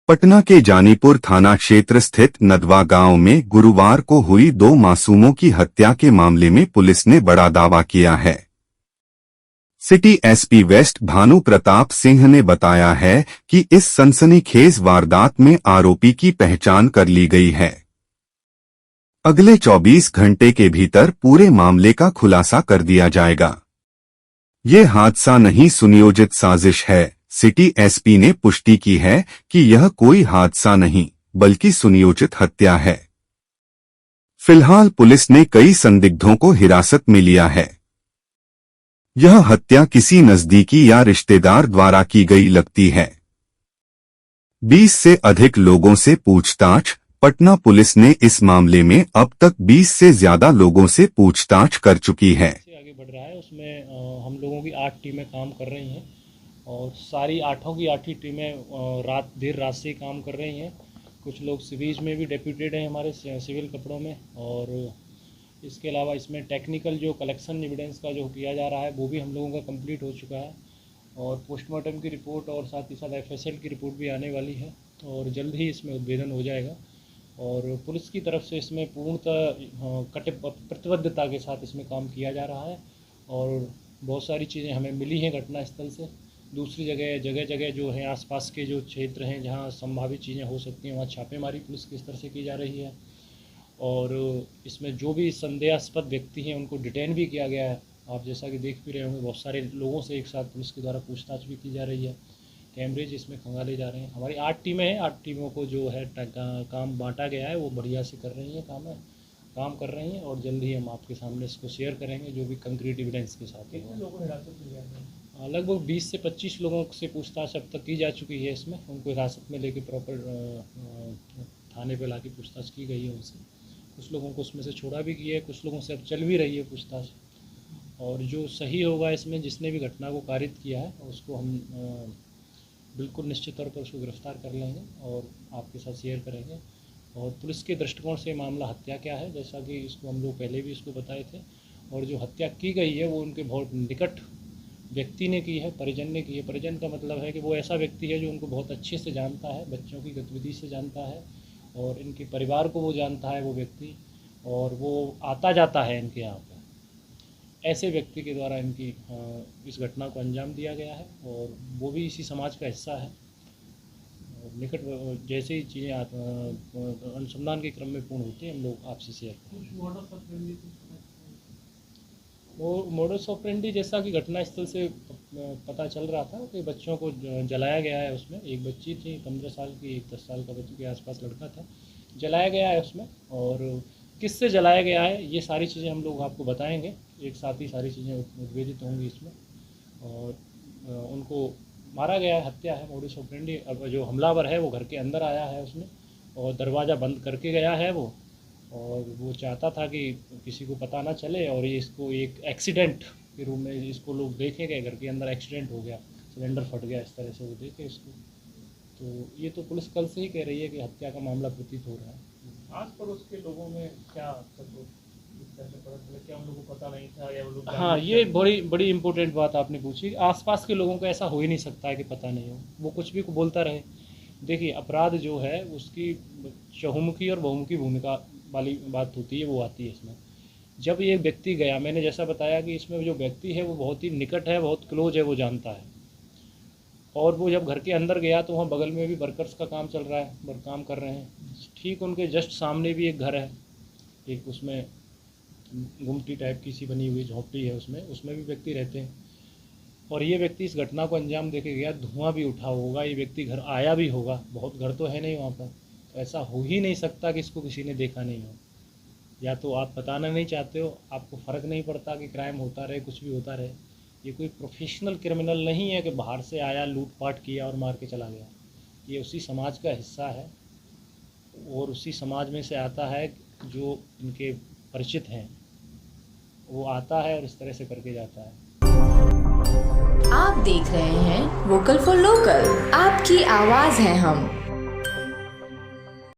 पटना के जानीपुर थाना क्षेत्र स्थित नदवा गांव में गुरुवार को हुई 2 मासूमों की हत्या के मामले में पुलिस ने बड़ा दावा किया है। City SP west Bhanu Pratap Singh ने बताया है कि इस सनसनीखेज वारदात में आरोपी की पहचान कर ली गई है। अगले 24 घंटे के भीतर पूरे मामले का खुलासा कर दिया जाएगा। ये हादसा नहीं, सुनियोजित साजिश है। सिटी एसपी ने पुष्टि की है कि यह कोई हादसा नहीं बल्कि सुनियोजित हत्या है। फिलहाल पुलिस ने कई संदिग्धों को हिरासत में लिया है। यह हत्या किसी नजदीकी या रिश्तेदार द्वारा की गई लगती है। 20 से अधिक लोगों से पूछताछ। पटना पुलिस ने इस मामले में अब तक 20 से ज्यादा लोगों से पूछताछ कर चुकी है। आगे बढ़ रहा है उसमें हम लोगों की 8 टीमें काम कर रही हैं और सारी 8 की 8 टीमें देर रात से काम कर रही हैं। कुछ लोग सिविज में भी डेप्यूटेड हैं हमारे सिविल कपड़ों में, और इसके अलावा इसमें टेक्निकल जो कलेक्शन एविडेंस का जो किया जा रहा है वो भी हम लोगों का कंप्लीट हो चुका है, और पोस्टमार्टम की रिपोर्ट और साथ ही साथ एफएसएल की रिपोर्ट भी आने वाली है और जल्द ही इसमें उद्भेदन हो जाएगा। और पुलिस की तरफ से इसमें पूर्णतः प्रतिबद्धता के साथ इसमें काम किया जा रहा है और बहुत सारी चीज़ें हमें मिली हैं घटनास्थल से। दूसरी जगह जो है आसपास के जो क्षेत्र हैं जहां संभावित चीज़ें हो सकती हैं वहाँ छापेमारी पुलिस की स्तर से की जा रही है, और इसमें जो भी संदेहास्पद व्यक्ति हैं उनको डिटेन भी किया गया है। आप जैसा कि देख भी रहे होंगे बहुत सारे लोगों से एक साथ पुलिस के द्वारा पूछताछ भी की जा रही है। कैमरेज इसमें खंगाले जा रहे हैं। हमारी 8 टीमें हैं, 8 टीमों को जो है काम बांटा गया है, वो बढ़िया से कर रही हैं, काम कर रही हैं और जल्द ही हम आपके सामने इसको शेयर करेंगे जो भी कंक्रीट एविडेंस के साथ। कितने लोगों हिरासत में लिया गया? लगभग 20 से 25 लोगों से पूछताछ अब तक की जा चुकी है। इसमें उनको हिरासत में लेके प्रॉपर थाने पे लाके पूछताछ की गई है उनसे। कुछ लोगों को उसमें से छोड़ा भी किया है, कुछ लोगों से अब चल भी रही है पूछताछ, और जो सही होगा इसमें जिसने भी घटना को कारित किया है उसको हम बिल्कुल निश्चित तौर पर उसको गिरफ्तार कर लेंगे और आपके साथ शेयर करेंगे। और पुलिस के दृष्टिकोण से मामला हत्या क्या है, जैसा कि इसको हम लोग पहले भी इसको बताए थे, और जो हत्या की गई है वो उनके बहुत निकट व्यक्ति ने की है, परिजन ने की है। परिजन का मतलब है कि वो ऐसा व्यक्ति है जो उनको बहुत अच्छे से जानता है, बच्चों की गतिविधि से जानता है और इनके परिवार को वो जानता है वो व्यक्ति, और वो आता जाता है इनके यहाँ पर। ऐसे व्यक्ति के द्वारा इनकी इस घटना को अंजाम दिया गया है और वो भी इसी समाज का हिस्सा है। और निकट जैसे ही चीज़ें अनुसंधान के क्रम में पूर्ण होती हैं हम लोग आपसे शेयर करेंगे। वो मोडस ऑपरेंडी जैसा कि घटनास्थल से पता चल रहा था कि बच्चों को जलाया गया है। उसमें एक बच्ची थी 15 साल की, एक 10 साल का बच्चे के आसपास लड़का था, जलाया गया है उसमें। और किससे जलाया गया है ये सारी चीज़ें हम लोग आपको बताएंगे, एक साथ ही सारी चीज़ें उद्भेदित होंगी इसमें। और उनको मारा गया है, हत्या है मोडस ऑपरेंडी। अब जो हमलावर है वो घर के अंदर आया है उसमें और दरवाज़ा बंद करके गया है वो, और वो चाहता था कि किसी को पता ना चले, और ये इसको एक एक्सीडेंट के रूप में इसको लोग देखेंगे, घर के अंदर एक्सीडेंट हो गया, सिलेंडर फट गया, इस तरह से वो देखे इसको। तो ये तो पुलिस कल से ही कह रही है कि हत्या का मामला प्रतीत हो रहा है। आस पड़ोस के लोगों में क्या क्या उन लोगों को पता नहीं था या वो लोग? हाँ, ये बड़ी इंपॉर्टेंट बात आपने पूछी। आसपास के लोगों को ऐसा हो ही नहीं सकता है कि पता नहीं हो, वो कुछ भी बोलता रहे। देखिए, अपराध जो है उसकी चहुमुखी और बहुमुखी भूमिका वाली बात होती है, वो आती है इसमें। जब ये व्यक्ति गया, मैंने जैसा बताया कि इसमें जो व्यक्ति है वो बहुत ही निकट है, बहुत क्लोज है, वो जानता है। और वो जब घर के अंदर गया तो वहाँ बगल में भी वर्कर्स का काम चल रहा है, काम कर रहे हैं। ठीक उनके जस्ट सामने भी एक घर है, एक उसमें गुमटी टाइप की सी बनी हुई झोंपड़ी है, उसमें भी व्यक्ति रहते हैं। और ये व्यक्ति इस घटना को अंजाम देके गया, धुआं भी उठा होगा, ये व्यक्ति घर आया भी होगा, बहुत घर तो है नहीं वहाँ पर, तो ऐसा हो ही नहीं सकता कि इसको किसी ने देखा नहीं हो। या तो आप बताना नहीं चाहते हो, आपको फ़र्क नहीं पड़ता कि क्राइम होता रहे, कुछ भी होता रहे। ये कोई प्रोफेशनल क्रिमिनल नहीं है कि बाहर से आया, लूटपाट किया और मार के चला गया। ये उसी समाज का हिस्सा है और उसी समाज में से आता है जो इनके परिचित हैं, वो आता है और इस तरह से करके जाता है। आप देख रहे हैं वोकल फॉर लोकल, आपकी आवाज़ है हम।